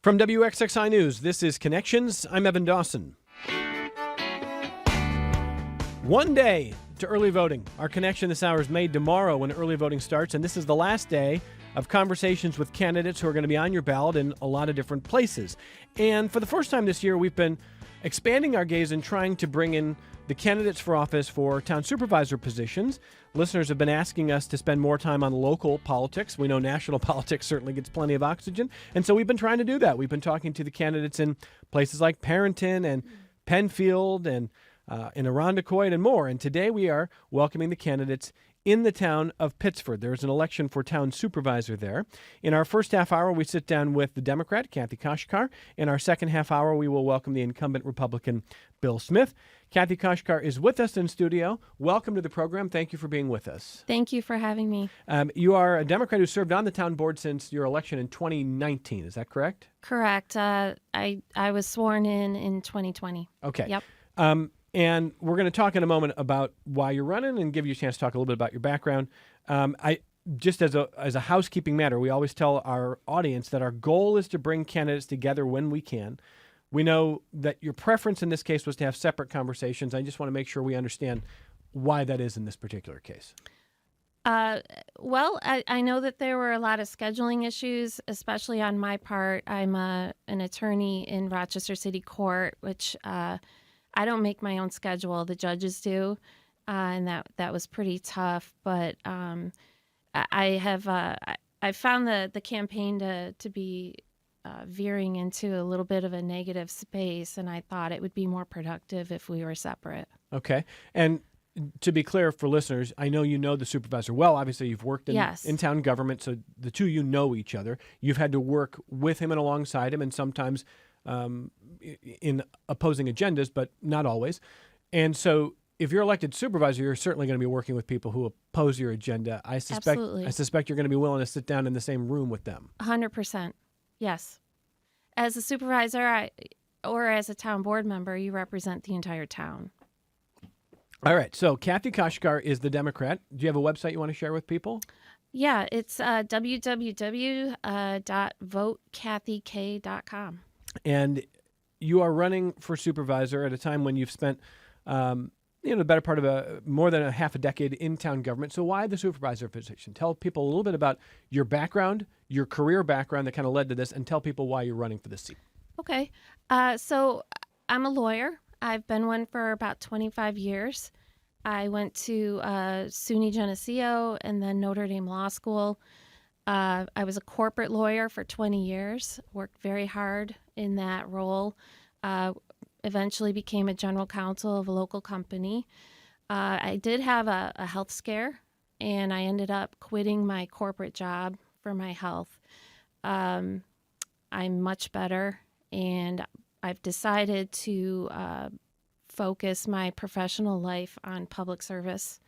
From WXXI News, this is Connections. I'm Evan Dawson. One day to early voting. Our connection this hour is made tomorrow when early voting starts, and this is the last day of conversations with candidates who are going to be on your ballot in a lot of different places. And for the first time this year, we've been expanding our gaze and trying to bring in the candidates for office for town supervisor positions. Listeners have been asking us to spend more time on local politics. We know national politics certainly gets plenty of oxygen, and so we've been trying to do that. We've been talking to the candidates in places like Parenton and Penfield and in Irondequoit and more. And today we are welcoming the candidates in the town of Pittsford. There's an election for town supervisor there. In our first half hour, we sit down with the Democrat, Cathy Koshykar. In our second half hour, we will welcome the incumbent Republican, Bill Smith. Cathy Koshykar is with us in studio. Welcome to the program. Thank you for being with us. Thank you for having me. You are a Democrat who served on the town board since your election in 2019. Is that correct? Correct. I was sworn in 2020. Okay. Yep. And we're going to talk in a moment about why you're running and give you a chance to talk a little bit about your background. I just as a housekeeping matter, we always tell our audience that our goal is to bring candidates together when we can. We know that your preference in this case was to have separate conversations. I just want to make sure we understand why that is in this particular case. Well, I know that there were a lot of scheduling issues, especially on my part. I'm an attorney in Rochester City Court, which I don't make my own schedule. The judges do, and that was pretty tough. But I found the campaign to be veering into a little bit of a negative space, and I thought it would be more productive if we were separate. Okay. And to be clear for listeners, I know you know the supervisor well. Obviously, you've worked in town government, so the two of you know each other. You've had to work with him and alongside him, and sometimes in opposing agendas, but not always. And so if you're elected supervisor, you're certainly going to be working with people who oppose your agenda. I suspect you're going to be willing to sit down in the same room with them. 100%. Yes. As a supervisor or as a town board member, you represent the entire town. All right. So Cathy Koshykar is the Democrat. Do you have a website you want to share with people? Yeah, it's www.votecathyk.com. And you are running for supervisor at a time when you've spent, the better part of more than a half a decade in town government. So why the supervisor position? Tell people a little bit about your background, your career background that kind of led to this, and tell people why you're running for this seat. Okay. So I'm a lawyer. I've been one for about 25 years. I went to SUNY Geneseo and then Notre Dame Law School. I was a corporate lawyer for 20 years, worked very hard in that role, eventually became a general counsel of a local company. I did have a health scare, and I ended up quitting my corporate job for my health. I'm much better, and I've decided to focus my professional life on public service.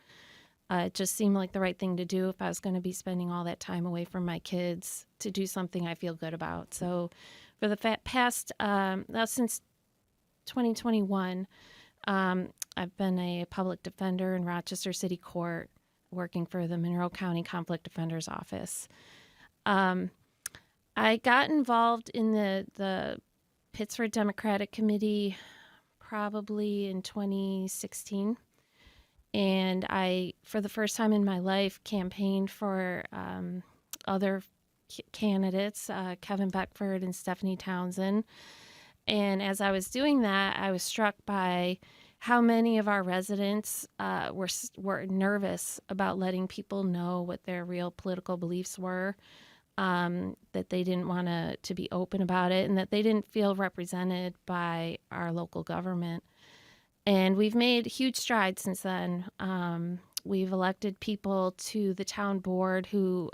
It just seemed like the right thing to do if I was going to be spending all that time away from my kids to do something I feel good about. So for the past, since 2021, I've been a public defender in Rochester City Court, working for the Monroe County Conflict Defender's Office. I got involved in the Pittsford Democratic Committee probably in 2016. And I, for the first time in my life, campaigned for other candidates, Kevin Beckford and Stephanie Townsend. And as I was doing that, I was struck by how many of our residents were nervous about letting people know what their real political beliefs were, that they didn't want to be open about it, and that they didn't feel represented by our local government. And we've made huge strides since then. We've elected people to the town board who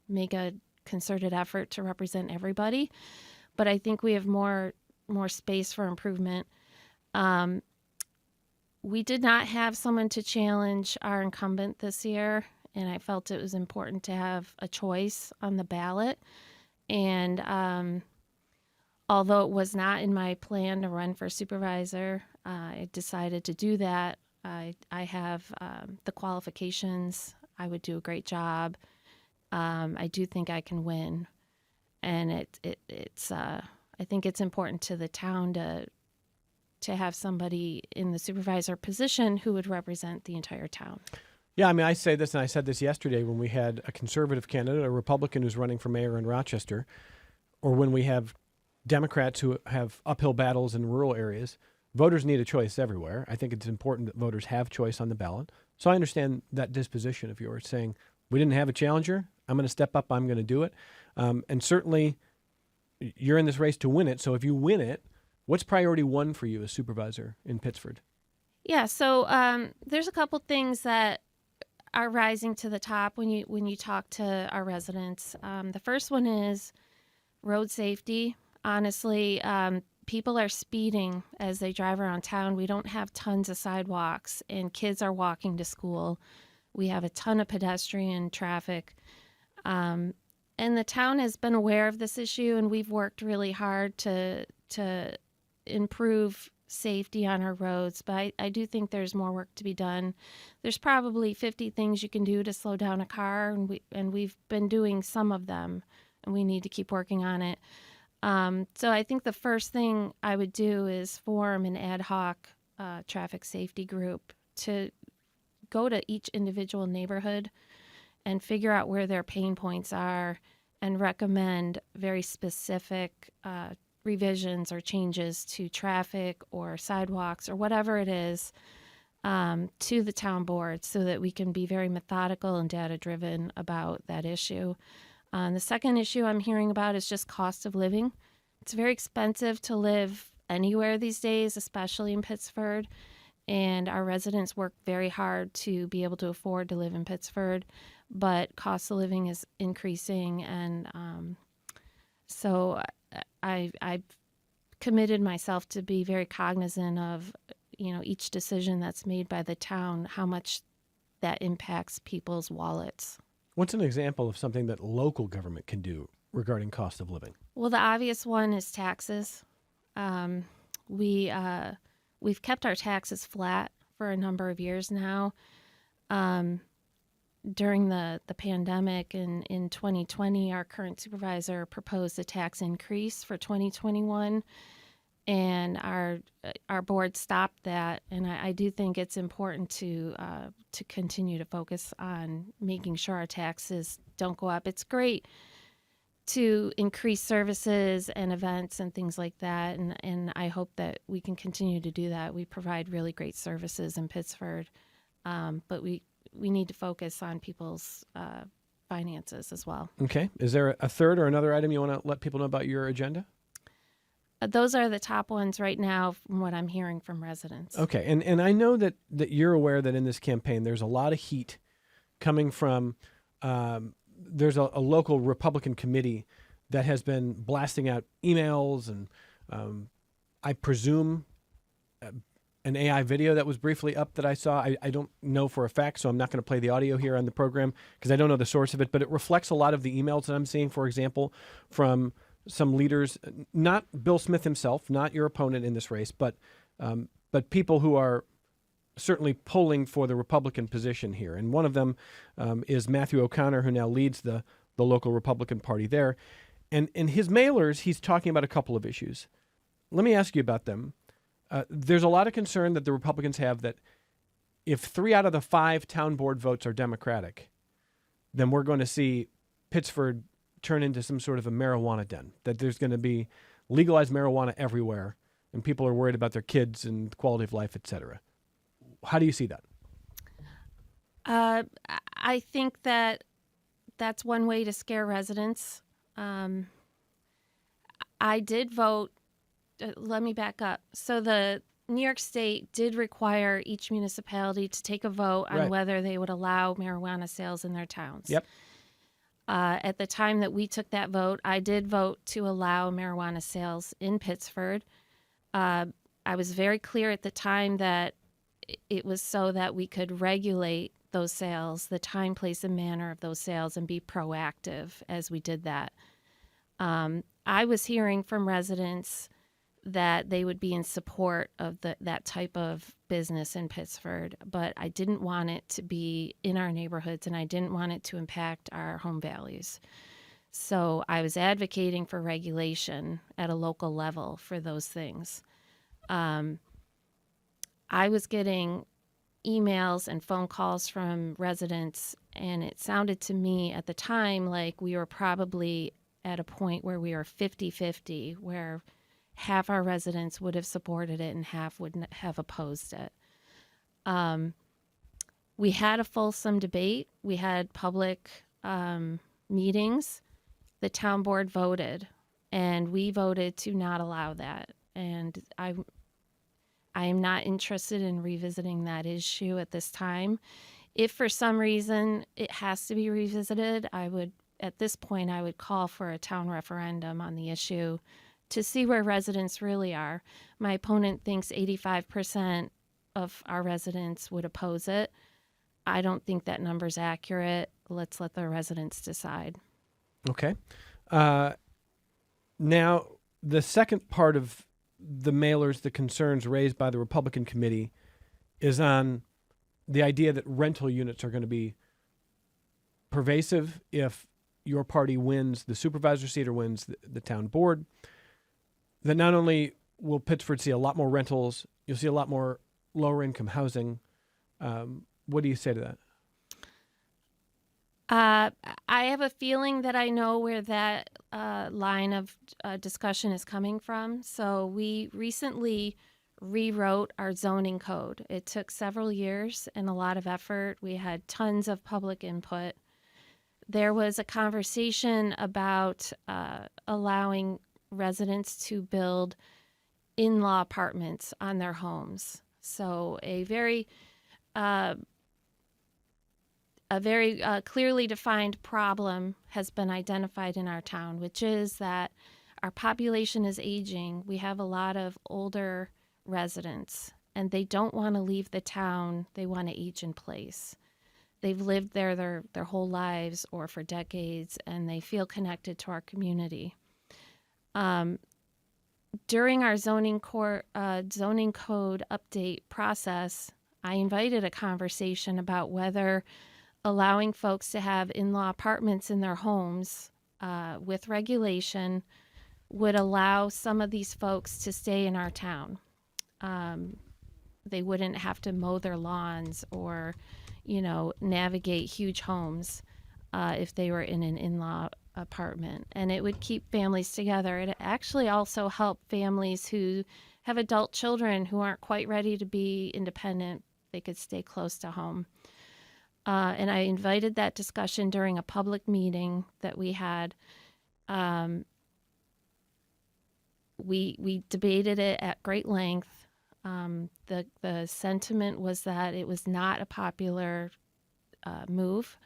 make a concerted effort to represent everybody. But I think we have more space for improvement. We did not have someone to challenge our incumbent this year, and I felt it was important to have a choice on the ballot. And although it was not in my plan to run for supervisor, I decided to do that. I have the qualifications. I would do a great job. I do think I can win. and it's I think it's important to the town to have somebody in the supervisor position who would represent the entire town. Yeah, I mean, I say this, and I said this yesterday when we had a conservative candidate, a Republican who's running for mayor in Rochester, or when we have Democrats who have uphill battles in rural areas. Voters need a choice everywhere. I think it's important that voters have choice on the ballot. So I understand that disposition of yours, saying, we didn't have a challenger, I'm going to step up, I'm going to do it. And certainly, you're in this race to win it. So if you win it, what's priority one for you as supervisor in Pittsford? Yeah, so there's a couple things that are rising to the top when you talk to our residents. The first one is road safety. Honestly, people are speeding as they drive around town. We don't have tons of sidewalks, and kids are walking to school. We have a ton of pedestrian traffic. And the town has been aware of this issue, and we've worked really hard to improve safety on our roads. But I do think there's more work to be done. There's probably 50 things you can do to slow down a car, and we've been doing some of them, and we need to keep working on it. So I think the first thing I would do is form an ad hoc traffic safety group to go to each individual neighborhood and figure out where their pain points are and recommend very specific revisions or changes to traffic or sidewalks or whatever it is to the town board so that we can be very methodical and data-driven about that issue. The second issue I'm hearing about is just cost of living. It's very expensive to live anywhere these days, especially in Pittsford, and our residents work very hard to be able to afford to live in Pittsford, but cost of living is increasing, and so I've committed myself to be very cognizant of, each decision that's made by the town, how much that impacts people's wallets. What's an example of something that local government can do regarding cost of living? Well, the obvious one is taxes. We've kept our taxes flat for a number of years now. During the pandemic in 2020, our current supervisor proposed a tax increase for 2021, and our board stopped that. And I do think it's important to continue to focus on making sure our taxes don't go up. It's great to increase services and events and things like that, and I hope that we can continue to do that. We provide really great services in Pittsford, but we need to focus on people's finances as well. Okay. Is there a third or another item you want to let people know about your agenda? Those are the top ones right now from what I'm hearing from residents. Okay. And I know that you're aware that in this campaign there's a lot of heat coming from there's a local Republican committee that has been blasting out emails and I presume an AI video that was briefly up that I saw. I don't know for a fact, so I'm not going to play the audio here on the program because I don't know the source of it, but it reflects a lot of the emails that I'm seeing, for example, from some leaders, not Bill Smith himself, not your opponent in this race, but people who are certainly polling for the Republican position here. And one of them is Matthew O'Connor, who now leads the local Republican Party there. And in his mailers, he's talking about a couple of issues. Let me ask you about them. There's a lot of concern that the Republicans have that if 3 out of the 5 town board votes are Democratic, then we're going to see Pittsford turn into some sort of a marijuana den, that there's going to be legalized marijuana everywhere, and people are worried about their kids and quality of life, et cetera. How do you see that? I think that that's one way to scare residents. I did vote. Let me back up. So the New York State did require each municipality to take a vote on whether they would allow marijuana sales in their towns. Yep. At the time that we took that vote, I did vote to allow marijuana sales in Pittsford. I was very clear at the time that it was so that we could regulate those sales, the time, place, and manner of those sales, and be proactive as we did that. I was hearing from residents that they would be in support of that type of business in Pittsford, but I didn't want it to be in our neighborhoods, and I didn't want it to impact our home values. So I was advocating for regulation at a local level for those things. I was getting emails and phone calls from residents, and it sounded to me at the time like we were probably at a point where we were 50-50, where half our residents would have supported it and half would have opposed it. We had a fulsome debate. We had public meetings. The town board voted, and we voted to not allow that. And I am not interested in revisiting that issue at this time. If for some reason it has to be revisited, at this point, I would call for a town referendum on the issue to see where residents really are. My opponent thinks 85% of our residents would oppose it. I don't think that number's accurate. Let's let the residents decide. Okay. Now, the second part of the mailers, the concerns raised by the Republican committee, is on the idea that rental units are going to be pervasive if your party wins the supervisor seat or wins the town board. That not only will Pittsford see a lot more rentals, you'll see a lot more lower income housing. What do you say to that? I have a feeling that I know where that line of discussion is coming from. So we recently rewrote our zoning code. It took several years and a lot of effort. We had tons of public input. There was a conversation about allowing residents to build in-law apartments on their homes. So a very clearly defined problem has been identified in our town, which is that our population is aging. We have a lot of older residents, and they don't want to leave the town. They want to age in place. They've lived there their whole lives or for decades, and they feel connected to our community. During our zoning code update process, I invited a conversation about whether allowing folks to have in-law apartments in their homes with regulation would allow some of these folks to stay in our town. They wouldn't have to mow their lawns or, navigate huge homes if they were in an in-law apartment. And it would keep families together. It actually also helped families who have adult children who aren't quite ready to be independent. They could stay close to home. And I invited that discussion during a public meeting that we had. We debated it at great length. The sentiment was that it was not a popular move.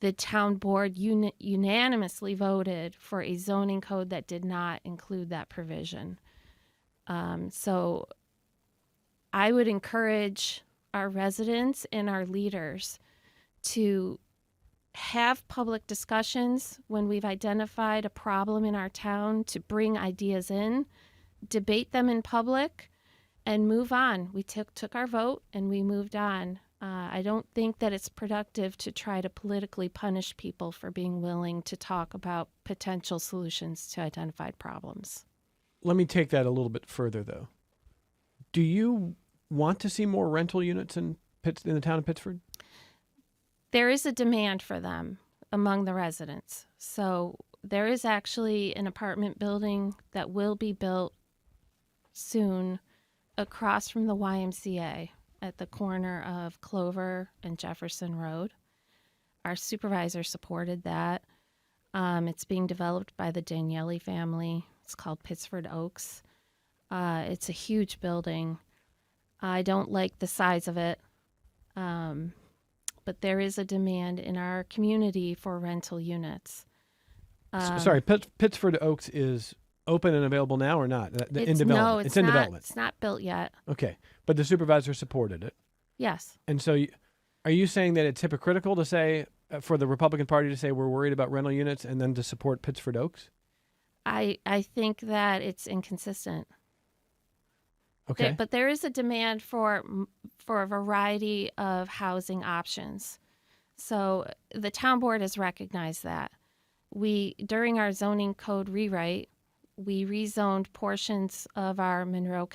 The town board unanimously voted for a zoning code that did not include that provision. So I would encourage our residents and our leaders to have public discussions when we've identified a problem in our town, to bring ideas in, debate them in public, and move on. We took our vote and we moved on. I don't think that it's productive to try to politically punish people for being willing to talk about potential solutions to identified problems. Let me take that a little bit further, though. Do you want to see more rental units in the town of Pittsford? There is a demand for them among the residents. So there is actually an apartment building that will be built soon across from the YMCA at the corner of Clover and Jefferson Road. Our supervisor supported that. It's being developed by the Daniele family. It's called Pittsford Oaks. It's a huge building. I don't like the size of it, but there is a demand in our community for rental units. Sorry, Pittsford Oaks is open and available now or not? In development. No, it's in not, development. It's not built yet. Okay, but the supervisor supported it. Yes. And so are you saying that it's hypocritical to say, for the Republican Party to say we're worried about rental units and then to support Pittsford Oaks? I think that it's inconsistent. Okay. But there is a demand for a variety of housing options. So the town board has recognized that. during our zoning code rewrite, we rezoned portions of our Monroe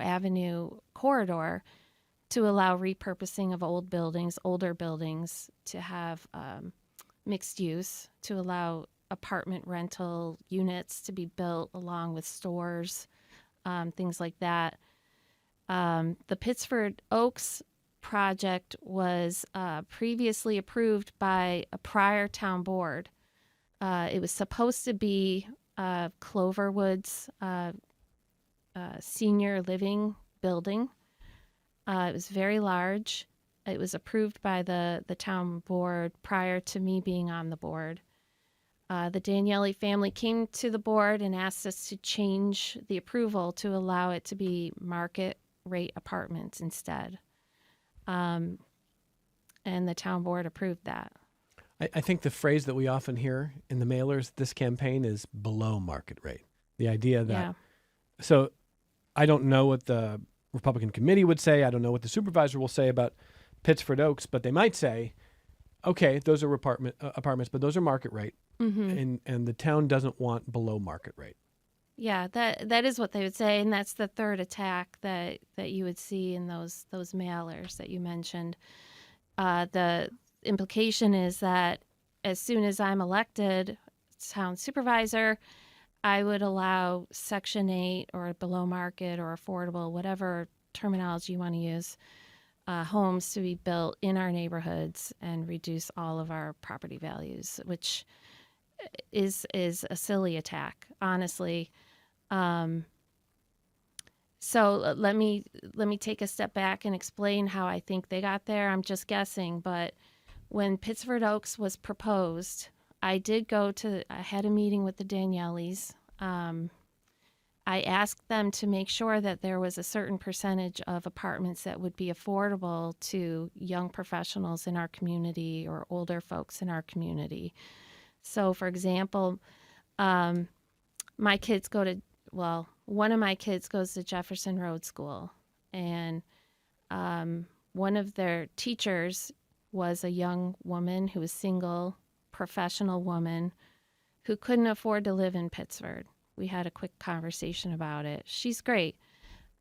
Avenue corridor to allow repurposing of older buildings to have mixed use, to allow apartment rental units to be built along with stores, things like that. The Pittsford Oaks project was previously approved by a prior town board. It was supposed to be Cloverwood's senior living building. It was very large. It was approved by the town board prior to me being on the board. The Daniele family came to the board and asked us to change the approval to allow it to be market rate apartments instead. And the town board approved that. I think the phrase that we often hear in the mailers this campaign is below market rate. The idea that, so I don't know what the Republican committee would say. I don't know what the supervisor will say about Pittsford Oaks, but they might say, okay, those are apartments, but those are market rate. Mm-hmm. And the town doesn't want below market rate. Yeah, that is what they would say, and that's the third attack that you would see in those mailers that you mentioned. The implication is that as soon as I'm elected town supervisor, I would allow Section 8 or below market or affordable, whatever terminology you want to use, homes to be built in our neighborhoods and reduce all of our property values, which is a silly attack, honestly. So let me take a step back and explain how I think they got there. I'm just guessing, but when Pittsford Oaks was proposed, I had a meeting with the Danielles. I asked them to make sure that there was a certain percentage of apartments that would be affordable to young professionals in our community or older folks in our community. So, for example, one of my kids goes to Jefferson Road School, and one of their teachers was a young woman who was single, professional woman who couldn't afford to live in Pittsford. We had a quick conversation about it. She's great.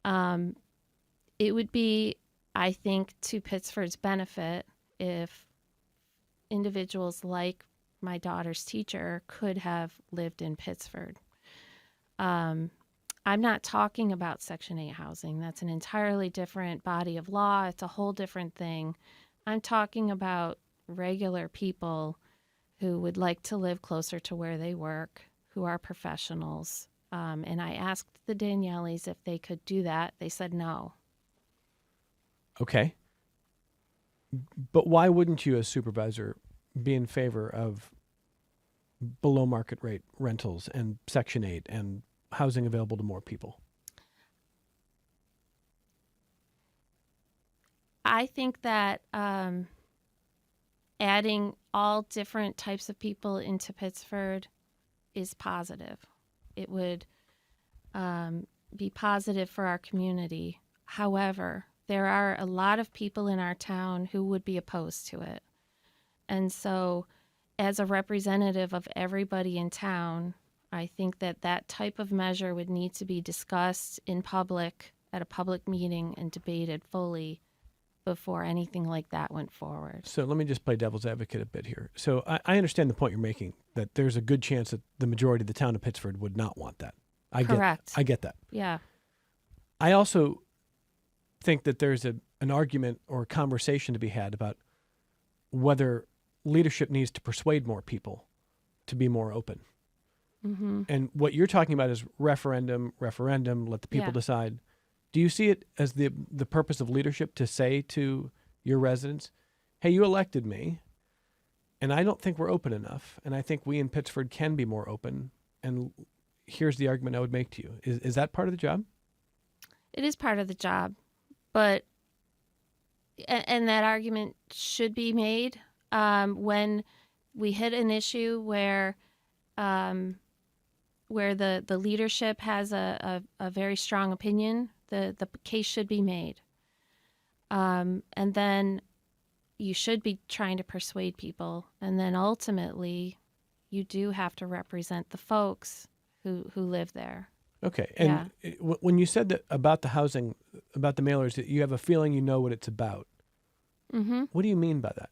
It would be, I think, to Pittsford's benefit if individuals like my daughter's teacher could have lived in Pittsford. I'm not talking about Section 8 housing. That's an entirely different body of law. It's a whole different thing. I'm talking about regular people who would like to live closer to where they work, who are professionals. And I asked the Danielles if they could do that. They said no. Okay. But why wouldn't you, as supervisor, be in favor of below market rate rentals and Section 8 and housing available to more people? I think that adding all different types of people into Pittsford is positive. It would be positive for our community. However, there are a lot of people in our town who would be opposed to it. And so, as a representative of everybody in town, I think that type of measure would need to be discussed in public at a public meeting and debated fully before anything like that went forward. So let me just play devil's advocate a bit here. So I understand the point you're making, that there's a good chance that the majority of the town of Pittsford would not want that. Correct. I get that. Yeah. I also think that there's an argument or a conversation to be had about whether leadership needs to persuade more people to be more open. Mm-hmm. And what you're talking about is referendum, let the people decide. Do you see it as the purpose of leadership to say to your residents, hey, you elected me, and I don't think we're open enough, and I think we in Pittsford can be more open, and here's the argument I would make to you. Is that part of the job? It is part of the job, but and that argument should be made when we hit an issue where the leadership has a very strong opinion. The case should be made. And then, you should be trying to persuade people, and then ultimately you do have to represent the folks who live there. Okay. Yeah. And when you said that about the housing, about the mailers, that you have a feeling you know what it's about, Mm-hmm. what do you mean by that?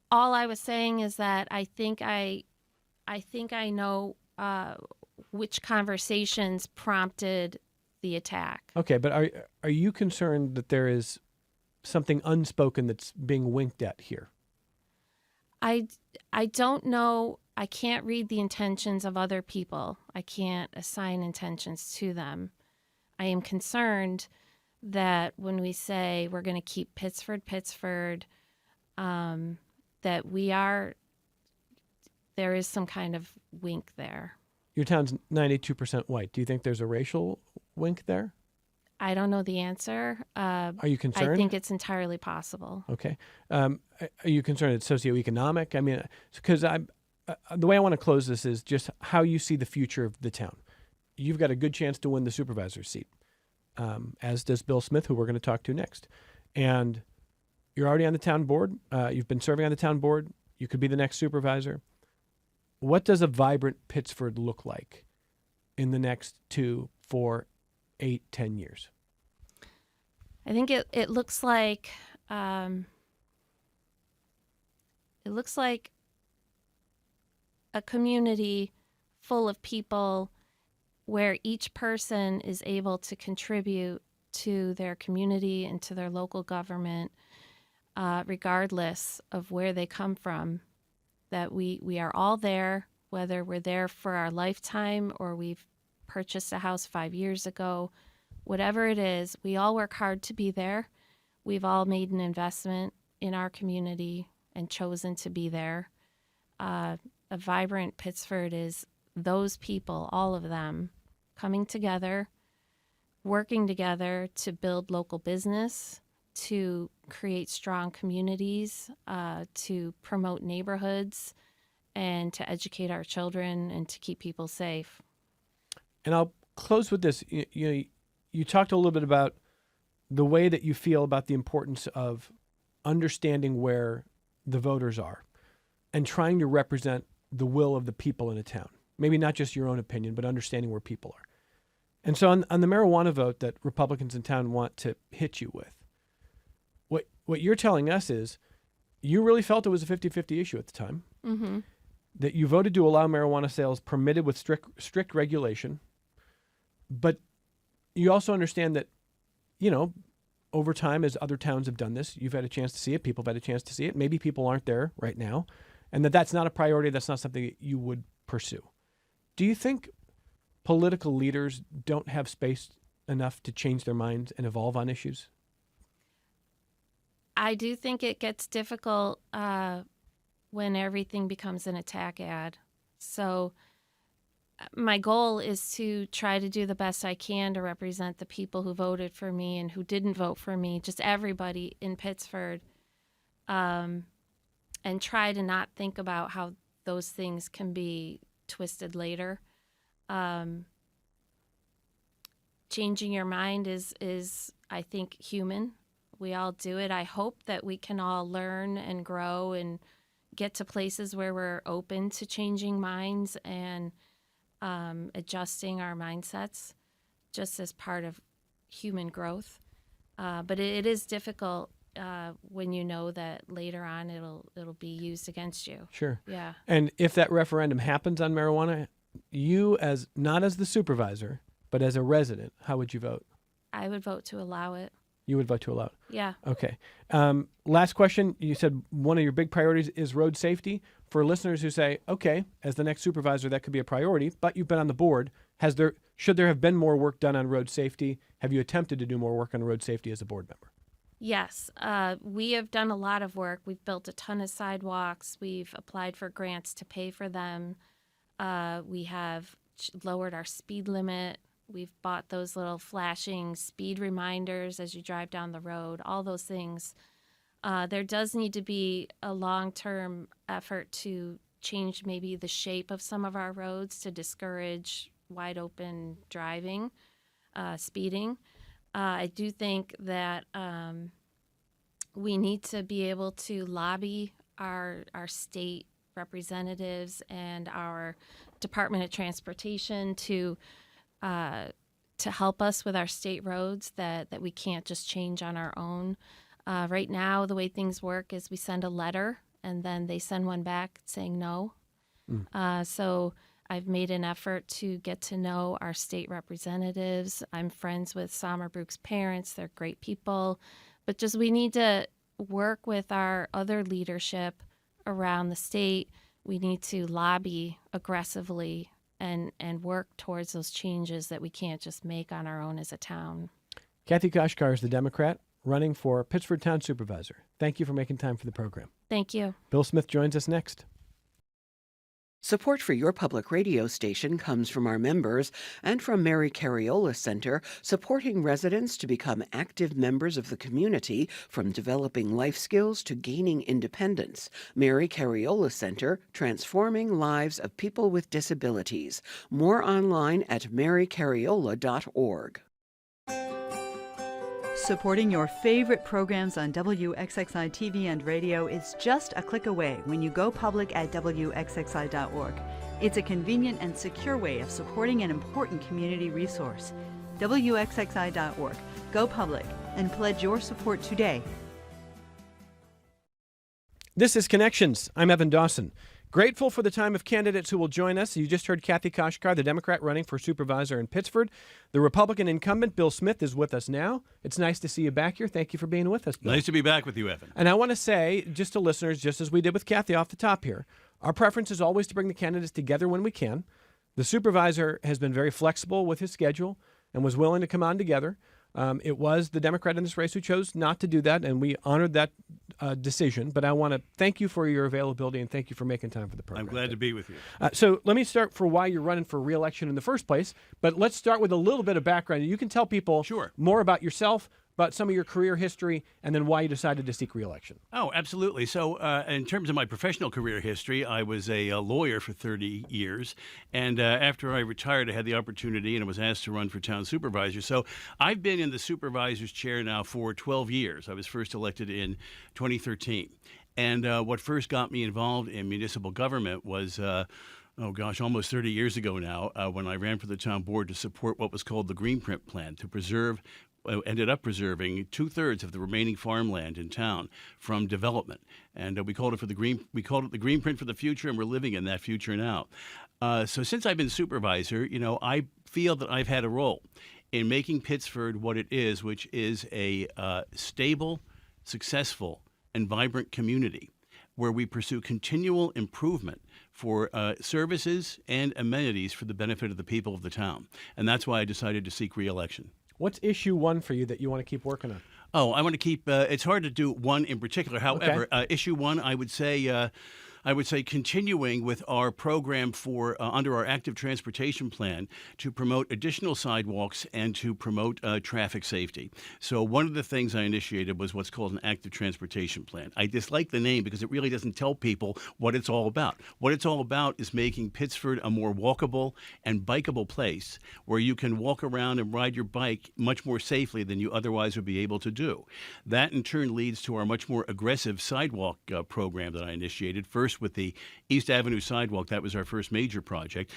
All I was saying is that I think I know which conversations prompted the attack. Okay, but are you concerned that there is something unspoken that's being winked at here? I don't know. I can't read the intentions of other people. I can't assign intentions to them. I am concerned that when we say we're going to keep Pittsford, that there is some kind of wink there. Your town's 92% white. Do you think there's a racial wink there? I don't know the answer. Are you concerned? I think it's entirely possible. Okay. Are you concerned it's socioeconomic? I mean, because the way I want to close this is just how you see the future of the town. You've got a good chance to win the supervisor seat, as does Bill Smith, who we're going to talk to next. And you're already on the town board. You've been serving on the town board. You could be the next supervisor. What does a vibrant Pittsford look like in the next 2, 4, 8, 10 years? I think it looks like a community full of people where each person is able to contribute to their community and to their local government, regardless of where they come from. That we are all there, whether we're there for our lifetime or we've purchased a house 5 years ago, whatever it is, we all work hard to be there. We've all made an investment in our community and chosen to be there. A vibrant Pittsford is those people, all of them, coming together, working together to build local business, to create strong communities, to promote neighborhoods, and to educate our children and to keep people safe. And I'll close with this. You talked a little bit about the way that you feel about the importance of understanding where the voters are and trying to represent the will of the people in a town. Maybe not just your own opinion, but understanding where people are. And so on the marijuana vote that Republicans in town want to hit you with, what you're telling us is you really felt it was a 50-50 issue at the time, Mm-hmm. that you voted to allow marijuana sales permitted with strict regulation, but you also understand that, over time, as other towns have done this, you've had a chance to see it, people have had a chance to see it, maybe people aren't there right now, and that's not a priority, that's not something that you would pursue. Do you think political leaders don't have space enough to change their minds and evolve on issues? I do think it gets difficult when everything becomes an attack ad. So my goal is to try to do the best I can to represent the people who voted for me and who didn't vote for me, just everybody in Pittsford, and try to not think about how those things can be twisted later. Changing your mind is, I think, human. We all do it. I hope that we can all learn and grow and get to places where we're open to changing minds and adjusting our mindsets just as part of human growth. But it is difficult when you know that later on it'll be used against you. Sure. Yeah. And if that referendum happens on marijuana, you not as the supervisor, but as a resident, how would you vote? I would vote to allow it. You would vote to allow it? Yeah. Okay. Last question. You said one of your big priorities is road safety. For listeners who say, okay, as the next supervisor, that could be a priority, but you've been on the board. Should there have been more work done on road safety? Have you attempted to do more work on road safety as a board member? Yes. We have done a lot of work. We've built a ton of sidewalks. We've applied for grants to pay for them. We have lowered our speed limit. We've bought those little flashing speed reminders as you drive down the road, all those things. There does need to be a long-term effort to change maybe the shape of some of our roads to discourage wide-open driving, speeding. I do think that we need to be able to lobby our state representatives and our Department of Transportation to help us with our state roads that we can't just change on our own. Right now, the way things work is we send a letter and then they send one back saying no. So I've made an effort to get to know our state representatives. I'm friends with Sommerbrook's parents. They're great people. But just we need to work with our other leadership around the state. We need to lobby aggressively and work towards those changes that we can't just make on our own as a town. Cathy Koshykar is the Democrat running for Pittsford Town Supervisor. Thank you for making time for the program. Thank you. Bill Smith joins us next. Support for your public radio station comes from our members and from Mary Cariola Center, supporting residents to become active members of the community, from developing life skills to gaining independence. Mary Cariola Center, transforming lives of people with disabilities. More online at marycariola.org. Supporting your favorite programs on WXXI TV and radio is just a click away when you go public at WXXI.org. It's a convenient and secure way of supporting an important community resource. WXXI.org. Go public and pledge your support today. This is Connections. I'm Evan Dawson. Grateful for the time of candidates who will join us. You just heard Cathy Koshykar, the Democrat running for supervisor in Pittsford. The Republican incumbent, Bill Smith, is with us now. It's nice to see you back here. Thank you for being with us, Bill. Nice to be back with you, Evan. And I want to say, just to listeners, just as we did with Cathy off the top here, our preference is always to bring the candidates together when we can. The supervisor has been very flexible with his schedule and was willing to come on together. It was the Democrat in this race who chose not to do that, and we honored that decision. But I want to thank you for your availability and thank you for making time for the program. I'm glad to be with you. So let me start for why you're running for re-election in the first place. But let's start with a little bit of background. You can tell people more about yourself, about some of your career history, and then why you decided to seek re-election. Oh, absolutely. So in terms of my professional career history, I was a lawyer for 30 years. And after I retired, I had the opportunity and I was asked to run for town supervisor. So I've been in the supervisor's chair now for 12 years. I was first elected in 2013. And what first got me involved in municipal government was almost 30 years ago now, when I ran for the town board to support what was called the Greenprint plan, to ended up preserving 2/3 of the remaining farmland in town from development, and we called it the Greenprint for the future, and we're living in that future now. So since I've been supervisor, I feel that I've had a role in making Pittsford what it is, which is a stable, successful, and vibrant community where we pursue continual improvement for services and amenities for the benefit of the people of the town, and that's why I decided to seek re-election. What's issue one for you that you want to keep working on? Oh, I want to keep. It's hard to do one in particular. However, issue one, I would say continuing with our program for under our active transportation plan to promote additional sidewalks and to promote traffic safety. So one of the things I initiated was what's called an active transportation plan. I dislike the name because it really doesn't tell people what it's all about. What it's all about is making Pittsford a more walkable and bikeable place where you can walk around and ride your bike much more safely than you otherwise would be able to do. That in turn leads to our much more aggressive sidewalk program that I initiated, first with the East Avenue sidewalk. That was our first major project.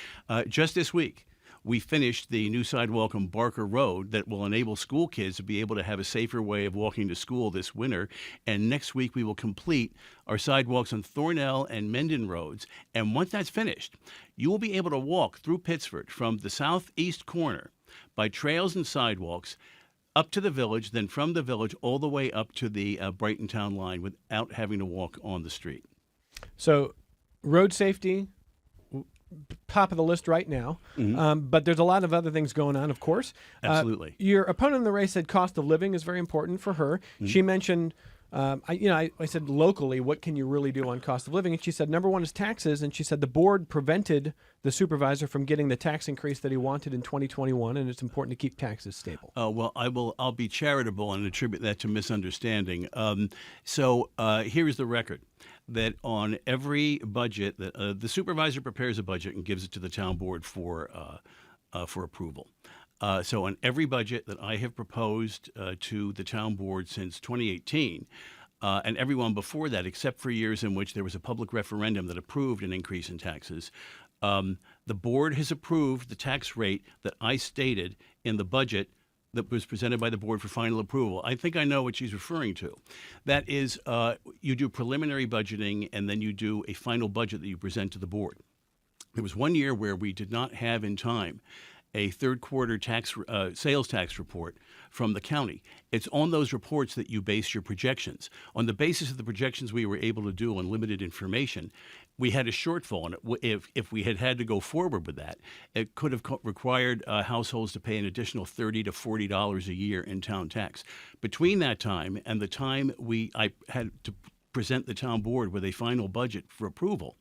Just this week, we finished the new sidewalk on Barker Road that will enable school kids to be able to have a safer way of walking to school this winter. And next week, we will complete our sidewalks on Thornell and Mendon roads. And once that's finished, you will be able to walk through Pittsford from the southeast corner by trails and sidewalks up to the village, then from the village all the way up to the Brighton Town line without having to walk on the street. So road safety, top of the list right now. But there's a lot of other things going on, of course. Absolutely. Your opponent in the race said cost of living is very important for her. She mentioned, I said locally, what can you really do on cost of living? And she said, number one is taxes. And she said the board prevented the supervisor from getting the tax increase that he wanted in 2021, and it's important to keep taxes stable. Well, I'll be charitable and attribute that to misunderstanding. So here's the record. That on every budget, the supervisor prepares a budget and gives it to the town board for approval. So on every budget that I have proposed to the town board since 2018, and everyone before that, except for years in which there was a public referendum that approved an increase in taxes. The board has approved the tax rate that I stated in the budget that was presented by the board for final approval. I think I know what she's referring to. That is, you do preliminary budgeting, and then you do a final budget that you present to the board. There was one year where we did not have in time a third quarter sales tax report from the county. It's on those reports that you base your projections. On the basis of the projections we were able to do on limited information, we had a shortfall. And if we had to go forward with that, it could have required households to pay an additional $30 to $40 a year in town tax. Between that time and the time I had to present the town board with a final budget for approval,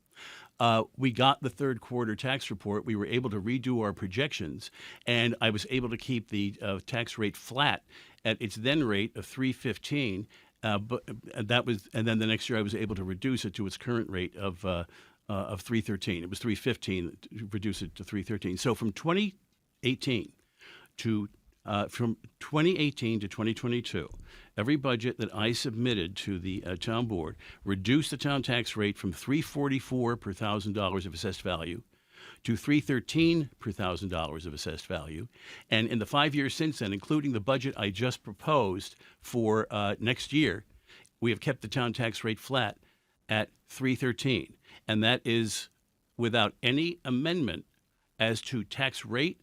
we got the third quarter tax report. We were able to redo our projections, and I was able to keep the tax rate flat at its then rate of $315. And then the next year I was able to reduce it to its current rate of $313. It was $315 to reduce it to $313. So from 2018 to 2022, every budget that I submitted to the town board reduced the town tax rate from $344 per $1,000 of assessed value to $313 per $1,000 of assessed value. And in the 5 years since then, including the budget I just proposed for next year, we have kept the town tax rate flat at $313. And that is without any amendment as to tax rate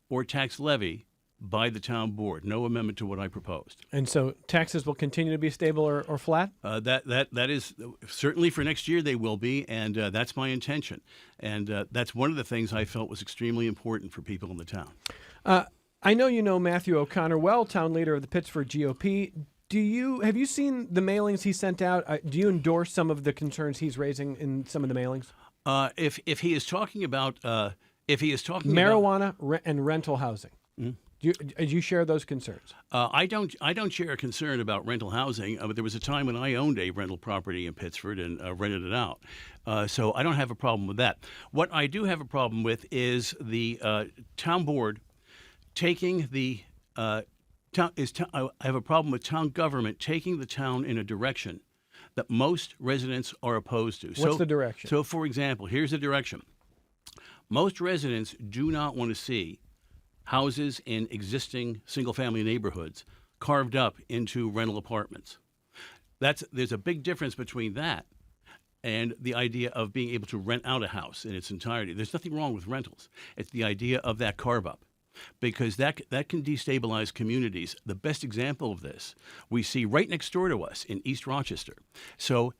or tax levy by the town board. No amendment to what I proposed. And so taxes will continue to be stable or flat? That is certainly for next year they will be, and that's my intention. And that's one of the things I felt was extremely important for people in the town. I know you know Matthew O'Connor well, town leader of the Pittsford GOP. Have you seen the mailings he sent out? Do you endorse some of the concerns he's raising in some of the mailings? If he is talking about marijuana and rental housing. Mm-hmm. Do you share those concerns? I don't share a concern about rental housing. But there was a time when I owned a rental property in Pittsford and rented it out. So I don't have a problem with that. What I do have a problem with is the town board taking the I have a problem with town government taking the town in a direction that most residents are opposed to. What's the direction? So, for example, here's the direction. Most residents do not want to see houses in existing single-family neighborhoods carved up into rental apartments. There's a big difference between that and the idea of being able to rent out a house in its entirety. There's nothing wrong with rentals. It's the idea of that carve-up, because that can destabilize communities. The best example of this we see right next door to us in East Rochester. So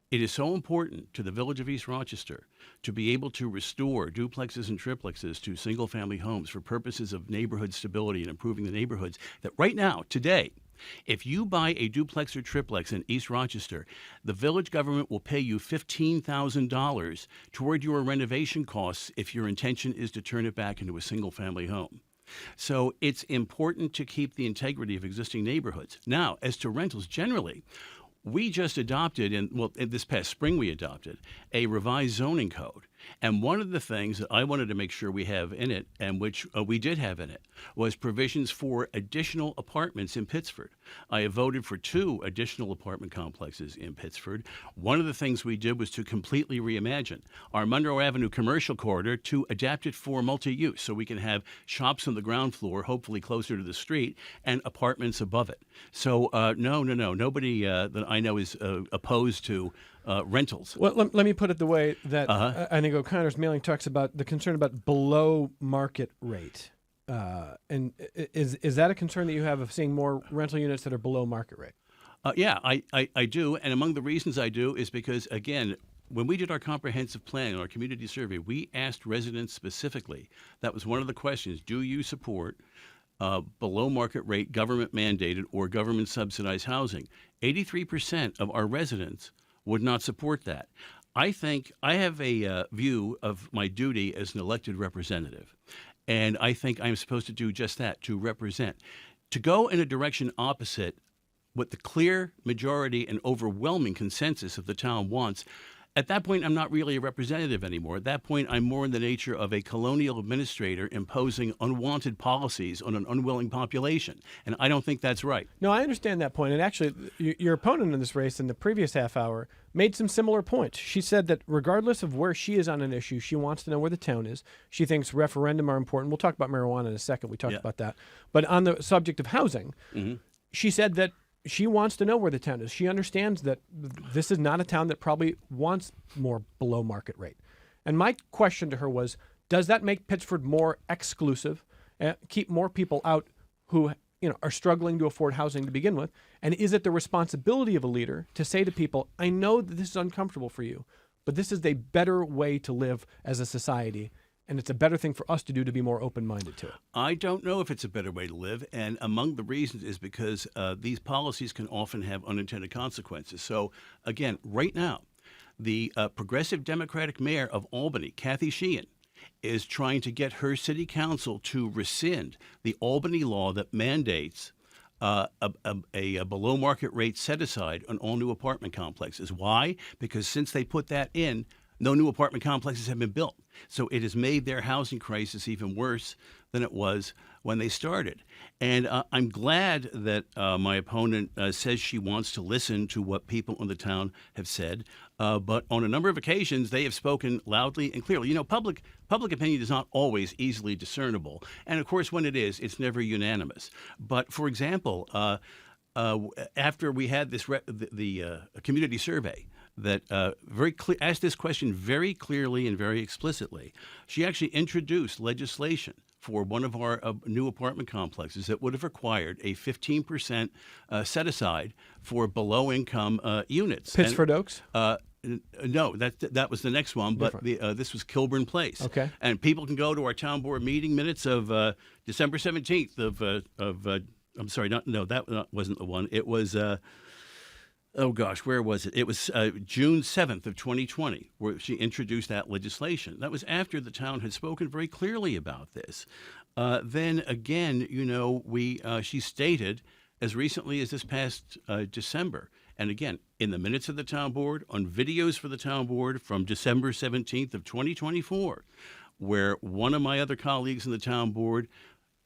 it is so important to the village of East Rochester to be able to restore duplexes and triplexes to single-family homes for purposes of neighborhood stability and improving the neighborhoods, that right now, today, if you buy a duplex or triplex in East Rochester, the village government will pay you $15,000 toward your renovation costs if your intention is to turn it back into a single-family home. So it's important to keep the integrity of existing neighborhoods. Now, as to rentals generally, we just adopted, in this past spring we adopted, a revised zoning code. And one of the things that I wanted to make sure we have in it, and which we did have in it, was provisions for additional apartments in Pittsford. I have voted for 2 additional apartment complexes in Pittsford. One of the things we did was to completely reimagine our Monroe Avenue commercial corridor to adapt it for multi-use, so we can have shops on the ground floor, hopefully closer to the street, and apartments above it. So no. Nobody that I know is opposed to rentals. Well, let me put it the way that I think O'Connor's mailing talks about the concern about below market rate. And is that a concern that you have of seeing more rental units that are below market rate? Yeah, I do. And among the reasons I do is because, again, when we did our comprehensive plan and our community survey, we asked residents specifically, that was one of the questions, do you support below market rate government mandated or government subsidized housing? 83% of our residents would not support that. I think I have a view of my duty as an elected representative, and I think I'm supposed to do just that, to represent. To go in a direction opposite what the clear majority and overwhelming consensus of the town wants, At that point, I'm not really a representative anymore. At that point, I'm more in the nature of a colonial administrator imposing unwanted policies on an unwilling population. And I don't think that's right. No, I understand that point. And actually, your opponent in this race in the previous half hour made some similar points. She said that regardless of where she is on an issue, she wants to know where the town is. She thinks referendum are important. We'll talk about marijuana in a second. We talked about that. But on the subject of housing, she said that she wants to know where the town is. She understands that this is not a town that probably wants more below market rate. And my question to her was, does that make Pittsford more exclusive, keep more people out who are struggling to afford housing to begin with? And is it the responsibility of a leader to say to people, I know that this is uncomfortable for you, but this is a better way to live as a society, and it's a better thing for us to do to be more open-minded to it? I don't know if it's a better way to live, and among the reasons is because these policies can often have unintended consequences. So, again, right now, the progressive Democratic mayor of Albany, Cathy Koshykar, is trying to get her city council to rescind the Albany law that mandates a below-market rate set-aside on all new apartment complexes. Why? Because since they put that in, no new apartment complexes have been built. So it has made their housing crisis even worse than it was when they started. And I'm glad that my opponent says she wants to listen to what people in the town have said. But on a number of occasions, they have spoken loudly and clearly. Public opinion is not always easily discernible. And, of course, when it is, it's never unanimous. But, for example, after we had this the community survey that asked this question very clearly and very explicitly, she actually introduced legislation for one of our new apartment complexes that would have required a 15% set-aside for below-income units. Pittsford Oaks? No, that was the next one, but this was Kilburn Place. Okay. And people can go to our town board meeting minutes of December 17th of I'm sorry, that wasn't the one. It was, where was it? It was June 7th of 2020, where she introduced that legislation. That was after the town had spoken very clearly about this. Then again, she stated as recently as this past December, and again, in the minutes of the town board, on videos for the town board from December 17th of 2024, where one of my other colleagues in the town board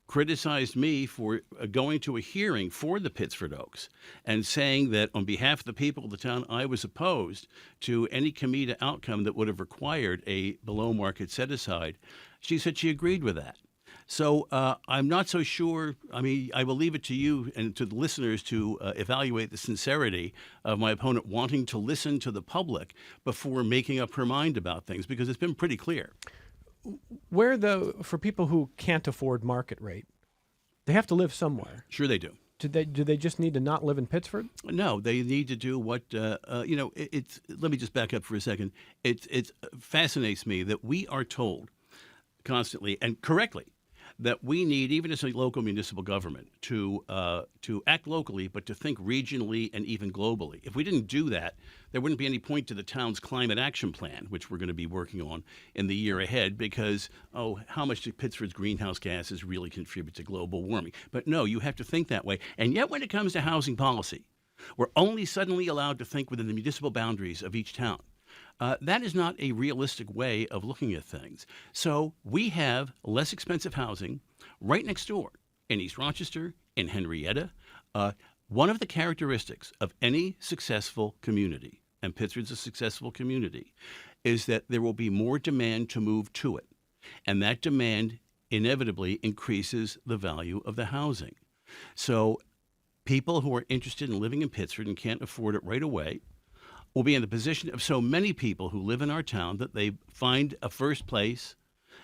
criticized me for going to a hearing for the Pittsford Oaks and saying that on behalf of the people of the town, I was opposed to any commuter outcome that would have required a below-market set-aside. She said she agreed with that. So I'm not so sure. I mean, I will leave it to you and to the listeners to evaluate the sincerity of my opponent wanting to listen to the public before making up her mind about things, because it's been pretty clear. For people who can't afford market rate, they have to live somewhere. Sure they do. Do they just need to not live in Pittsford? No, they need to do what, let me just back up for a second. It fascinates me that we are told constantly and correctly that we need, even as a local municipal government, to act locally, but to think regionally and even globally. If we didn't do that, there wouldn't be any point to the town's climate action plan, which we're going to be working on in the year ahead, because, how much do Pittsford's greenhouse gases really contribute to global warming? But no, you have to think that way. And yet when it comes to housing policy, we're only suddenly allowed to think within the municipal boundaries of each town. That is not a realistic way of looking at things. So we have less expensive housing right next door in East Rochester, in Henrietta. One of the characteristics of any successful community, and Pittsford's a successful community, is that there will be more demand to move to it. And that demand inevitably increases the value of the housing. So people who are interested in living in Pittsford and can't afford it right away will be in the position of so many people who live in our town that they find a first place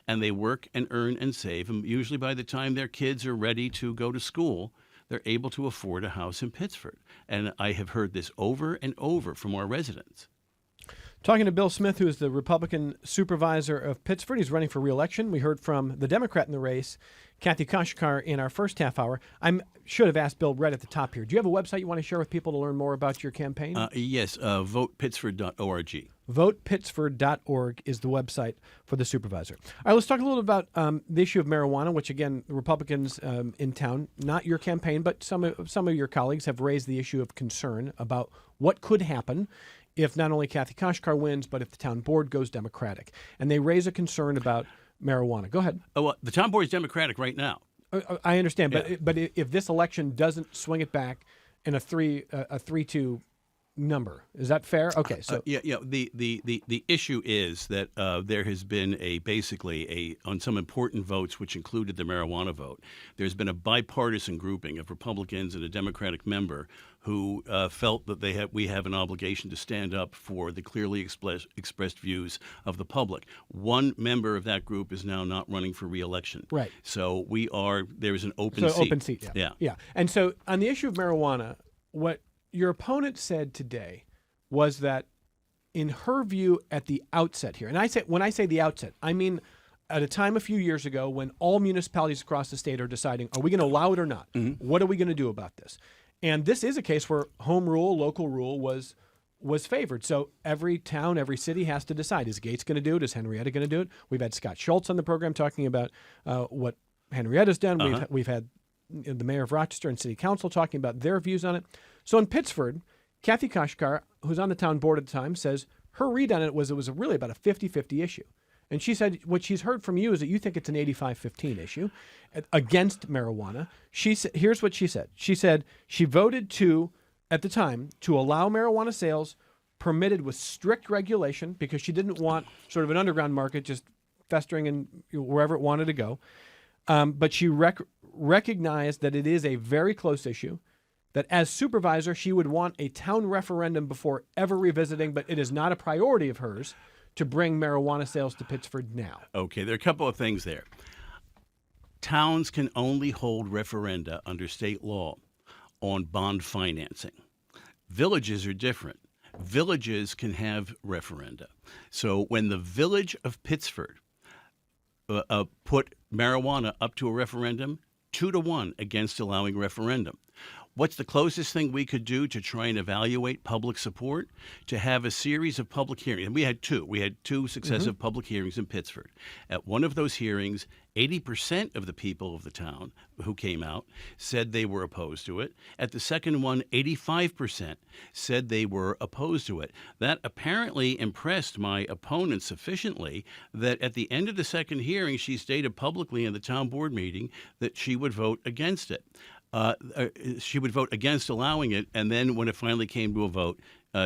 and they work and earn and save. And usually by the time their kids are ready to go to school, they're able to afford a house in Pittsford. And I have heard this over and over from our residents. Talking to Bill Smith, who is the Republican supervisor of Pittsford. He's running for re-election. We heard from the Democrat in the race, Cathy Koshykar, in our first half hour. I should have asked Bill right at the top here. Do you have a website you want to share with people to learn more about your campaign? Yes, votepittsford.org. Votepittsford.org is the website for the supervisor. All right, let's talk a little about the issue of marijuana, which, again, the Republicans in town, not your campaign, but some of your colleagues have raised the issue of concern about what could happen if not only Cathy Koshykar wins, but if the town board goes Democratic. And they raise a concern about marijuana. Go ahead. Oh, well, the town board is Democratic right now. I understand, Yeah. but if this election doesn't swing it back in a 3-2 number, is that fair? Okay, so the issue is that there has been on some important votes, which included the marijuana vote, there's been a bipartisan grouping of Republicans and a Democratic member who felt that we have an obligation to stand up for the clearly expressed views of the public. One member of that group is now not running for re-election. Right. So there is an open seat. Open seat, yeah. And so on the issue of marijuana, what your opponent said today was that, in her view, at the outset here, and when I say the outset, I mean at a time a few years ago when all municipalities across the state are deciding, are we going to allow it or not? Mm-hmm. What are we going to do about this? And this is a case where home rule, local rule was favored. So every town, every city has to decide, is Gates going to do it? Is Henrietta going to do it? We've had Scott Schultz on the program talking about what Henrietta's done. Uh-huh. We've had the mayor of Rochester and city council talking about their views on it. So in Pittsford, Cathy Koshykar, who's on the town board at the time, says her read on it was really about a 50-50 issue. And she said what she's heard from you is that you think it's an 85-15 issue against marijuana. Here's what she said. She said she voted at the time, to allow marijuana sales permitted with strict regulation because she didn't want sort of an underground market just festering in wherever it wanted to go. But she recognized that it is a very close issue, that as supervisor, she would want a town referendum before ever revisiting, but it is not a priority of hers to bring marijuana sales to Pittsford now. Okay, there are a couple of things there. Towns can only hold referenda under state law on bond financing. Villages are different. Villages can have referenda. So when the village of Pittsford put marijuana up to a referendum, 2-1 against allowing referendum. What's the closest thing we could do to try and evaluate public support? To have a series of public hearings. And we had two. We had two successive public hearings in Pittsford. At one of those hearings, 80% of the people of the town who came out said they were opposed to it. At the second one, 85% said they were opposed to it. That apparently impressed my opponent sufficiently that at the end of the second hearing, she stated publicly in the town board meeting that she would vote against it. She would vote against allowing it, and then when it finally came to a vote,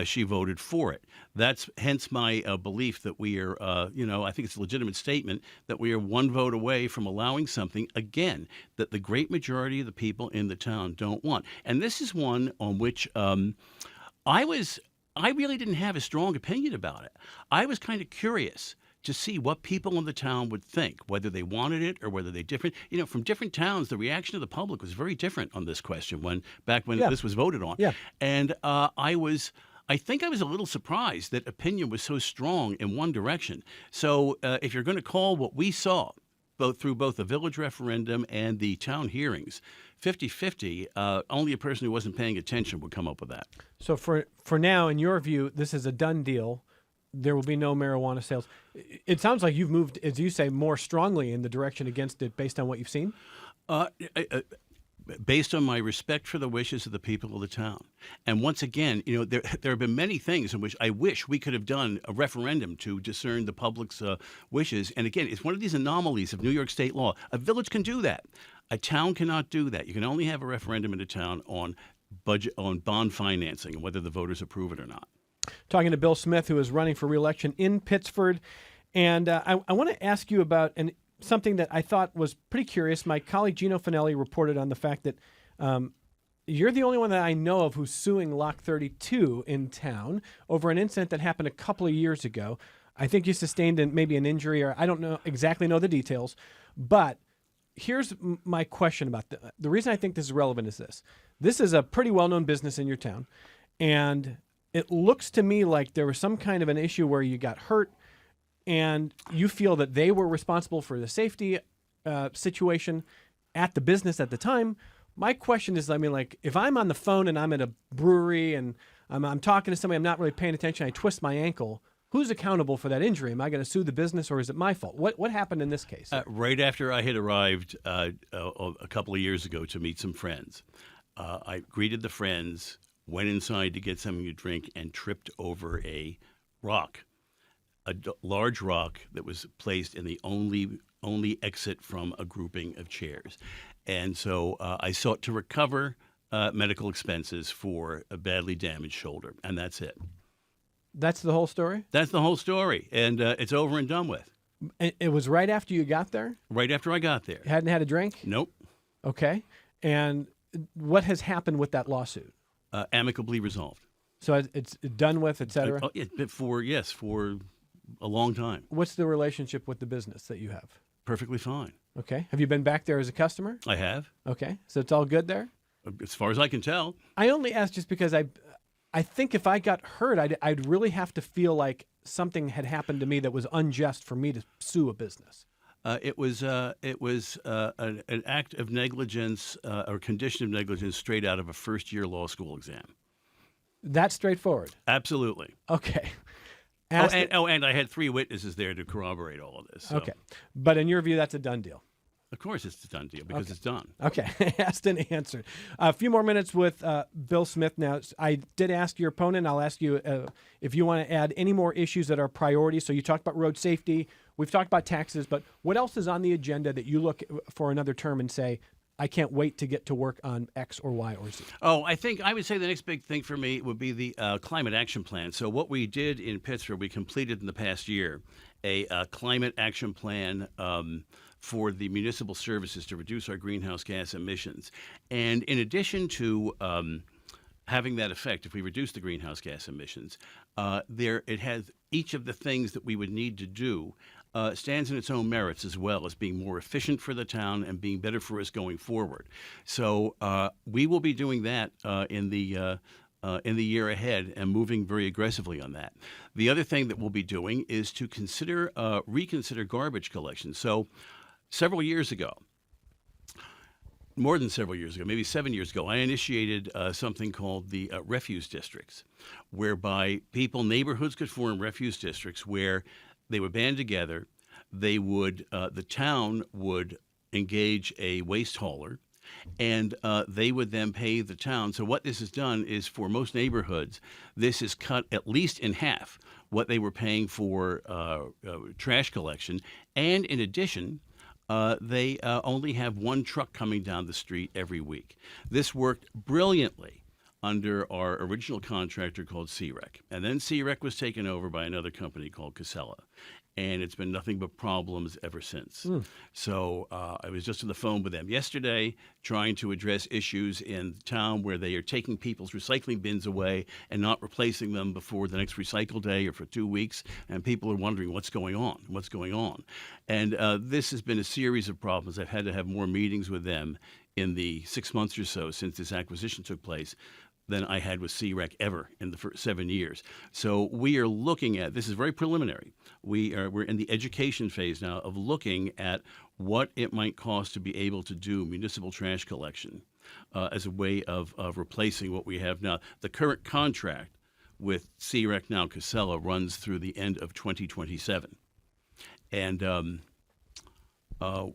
she voted for it. That's hence my belief that we are, I think it's a legitimate statement that we are one vote away from allowing something, again, that the great majority of the people in the town don't want. And this is one on which I really didn't have a strong opinion about it. I was kind of curious to see what people in the town would think, whether they wanted it or whether they different. From different towns, the reaction of the public was very different on this question back when this was voted on. Yeah. And I think I was a little surprised that opinion was so strong in one direction. So if you're going to call what we saw, through both the village referendum and the town hearings, 50-50, only a person who wasn't paying attention would come up with that. So for now, in your view, this is a done deal. There will be no marijuana sales. It sounds like you've moved, as you say, more strongly in the direction against it based on what you've seen? Based on my respect for the wishes of the people of the town. And once again, there have been many things in which I wish we could have done a referendum to discern the public's wishes. And again, it's one of these anomalies of New York state law. A village can do that. A town cannot do that. You can only have a referendum in a town on bond financing and whether the voters approve it or not. Talking to Bill Smith, who is running for re-election in Pittsford. And I want to ask you about something that I thought was pretty curious. My colleague Gino Finelli reported on the fact that you're the only one that I know of who's suing Lock 32 in town over an incident that happened a couple of years ago. I think you sustained maybe an injury, or I don't exactly know the details. But here's my question about the reason I think this is relevant is this. This is a pretty well-known business in your town, and it looks to me like there was some kind of an issue where you got hurt and you feel that they were responsible for the safety situation at the business at the time. My question is, if I'm on the phone and I'm at a brewery and I'm talking to somebody, I'm not really paying attention, I twist my ankle, who's accountable for that injury? Am I going to sue the business, or is it my fault? What happened in this case? Right after I had arrived a couple of years ago to meet some friends, I greeted the friends. went inside to get something to drink, and tripped over a rock, large rock that was placed in the only exit from a grouping of chairs. And so I sought to recover medical expenses for a badly damaged shoulder, and that's it. That's the whole story? That's the whole story, and it's over and done with. It was right after you got there? Right after I got there. Hadn't had a drink? Nope. Okay. And what has happened with that lawsuit? Amicably resolved. So it's done with, et cetera? For a long time. What's the relationship with the business that you have? Perfectly fine. Okay. Have you been back there as a customer? I have. Okay. So it's all good there? As far as I can tell. I only asked just because I think if I got hurt, I'd really have to feel like something had happened to me that was unjust for me to sue a business. It was an act of negligence or condition of negligence straight out of a first-year law school exam. That's straightforward? Absolutely. Okay. And I had 3 witnesses there to corroborate all of this. So. Okay. But in your view, that's a done deal? Of course it's a done deal because it's done. Okay. Asked and answered. A few more minutes with Bill Smith now. I did ask your opponent. I'll ask you if you want to add any more issues that are priorities. So you talked about road safety. We've talked about taxes. But what else is on the agenda that you look for another term and say, I can't wait to get to work on X or Y or Z? Oh, I would say the next big thing for me would be the climate action plan. So what we did in Pittsford, we completed in the past year a climate action plan for the municipal services to reduce our greenhouse gas emissions. And in addition to having that effect, if we reduce the greenhouse gas emissions, it has each of the things that we would need to do stands in its own merits as well as being more efficient for the town and being better for us going forward. So we will be doing that in the year ahead and moving very aggressively on that. The other thing that we'll be doing is to reconsider garbage collection. So several years ago, more than several years ago, maybe 7 years ago, I initiated something called the refuse districts, whereby neighborhoods could form refuse districts where they would band together. They would, the town would engage a waste hauler, and they would then pay the town. So what this has done is for most neighborhoods, this has cut at least in half what they were paying for trash collection. And in addition, they only have one truck coming down the street every week. This worked brilliantly under our original contractor called CREC. And then CREC was taken over by another company called Casella. And it's been nothing but problems ever since. So I was just on the phone with them yesterday trying to address issues in town where they are taking people's recycling bins away and not replacing them before the next recycle day or for 2 weeks. And people are wondering what's going on. And this has been a series of problems. I've had to have more meetings with them in the 6 months or so since this acquisition took place than I had with CREC ever in the first 7 years. So we are looking at, this is very preliminary, we're in the education phase now of looking at what it might cost to be able to do municipal trash collection as a way of replacing what we have now. The current contract with CREC, now Casella, runs through the end of 2027. And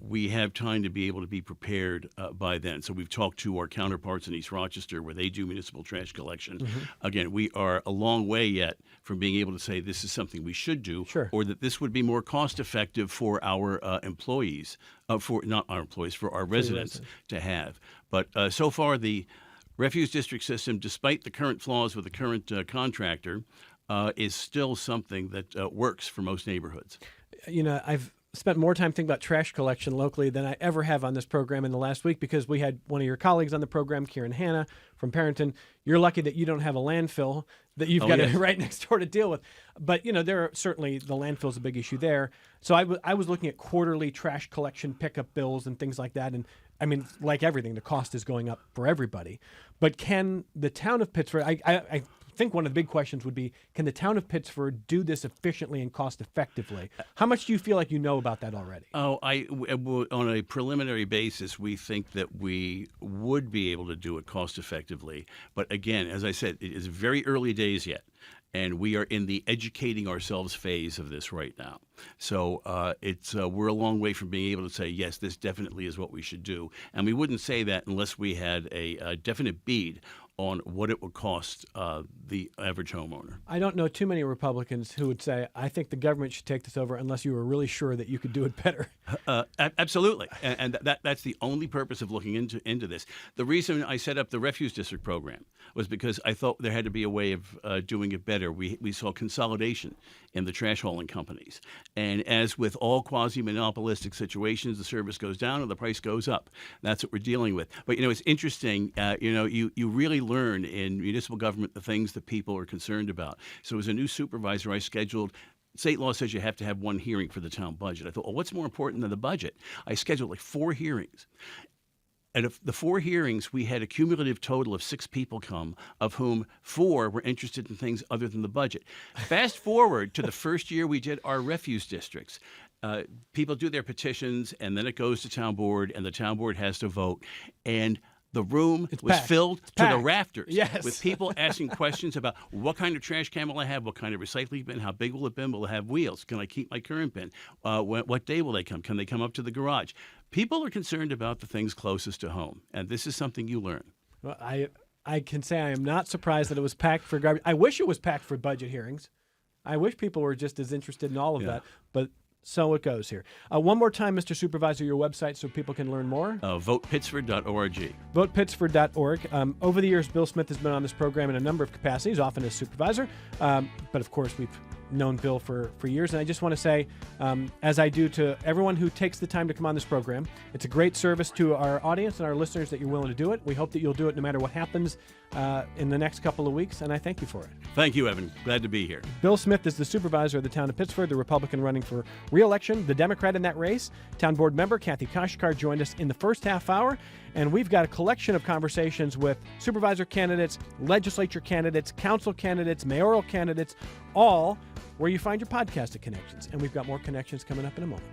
we have time to be able to be prepared by then. So we've talked to our counterparts in East Rochester where they do municipal trash collection. Again, we are a long way yet from being able to say this is something we should do, or that this would be more cost effective for our employees, for our residents to have. But so far, the refuse district system, despite the current flaws with the current contractor, is still something that works for most neighborhoods. You know, I've spent more time thinking about trash collection locally than I ever have on this program in the last week because we had one of your colleagues on the program, Kieran Hanna from Parrington. You're lucky that you don't have a landfill that you've got right next door to deal with. But, you know, there are certainly the landfill's a big issue there. So I was looking at quarterly trash collection pickup bills and things like that. And I mean, like everything, the cost is going up for everybody. But can the town of Pittsford, I think one of the big questions would be, can the town of Pittsford do this efficiently and cost effectively? How much do you feel like you know about that already? On a preliminary basis, we think that we would be able to do it cost effectively. But again, as I said, it is very early days yet. And we are in the educating ourselves phase of this right now. So we're a long way from being able to say, yes, this definitely is what we should do. And we wouldn't say that unless we had a definite bead on what it would cost the average homeowner. I don't know too many Republicans who would say, I think the government should take this over unless you were really sure that you could do it better. Absolutely. And that's the only purpose of looking into this. The reason I set up the refuse district program was because I thought there had to be a way of doing it better. We saw consolidation in the trash hauling companies. And as with all quasi-monopolistic situations, the service goes down and the price goes up. That's what we're dealing with. But, it's interesting, you really learn in municipal government the things that people are concerned about. So as a new supervisor, I scheduled state law says you have to have one hearing for the town budget. I thought, well, what's more important than the budget? I scheduled like 4 hearings. And of the 4 hearings, we had a cumulative total of 6 people come, of whom 4 were interested in things other than the budget. Fast forward to the first year we did our refuse districts. People do their petitions, and then it goes to town board, and the town board has to vote. And the room was filled to the rafters with people asking questions about what kind of trash can will I have, what kind of recycling bin, how big will it be, will it have wheels, can I keep my current bin, what day will they come, can they come up to the garage? People are concerned about the things closest to home, and this is something you learn. Well, I can say I am not surprised that it was packed for garbage. I wish it was packed for budget hearings. I wish people were just as interested in all of that, but so it goes here. One more time, Mr. Supervisor, your website so people can learn more. VotePittsford.org. VotePittsford.org. Over the years, Bill Smith has been on this program in a number of capacities, often as supervisor. But of course, we've known Bill for years. And I just want to say, as I do to everyone who takes the time to come on this program, it's a great service to our audience and our listeners that you're willing to do it. We hope that you'll do it no matter what happens in the next couple of weeks, and I thank you for it. Thank you, Evan. Glad to be here. Bill Smith is the supervisor of the town of Pittsford, the Republican running for re-election, the Democrat in that race. Town board member Cathy Koshykar joined us in the first half hour, and we've got a collection of conversations with supervisor candidates, legislature candidates, council candidates, mayoral candidates, all where you find your podcast at Connections. And we've got more Connections coming up in a moment.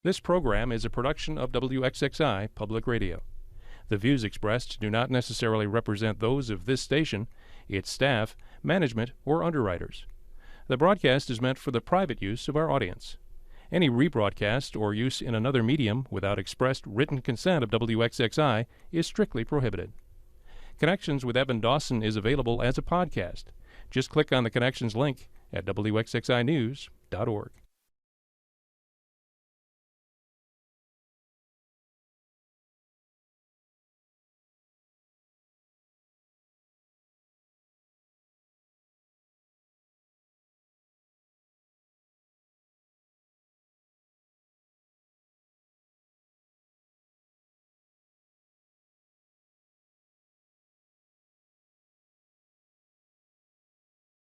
This program is a production of WXXI Public Radio. The views expressed do not necessarily represent those of this station, its staff, management, or underwriters. The broadcast is meant for the private use of our audience. Any rebroadcast or use in another medium without expressed written consent of WXXI is strictly prohibited. Connections with Evan Dawson is available as a podcast. Just click on the Connections link at WXXInews.org.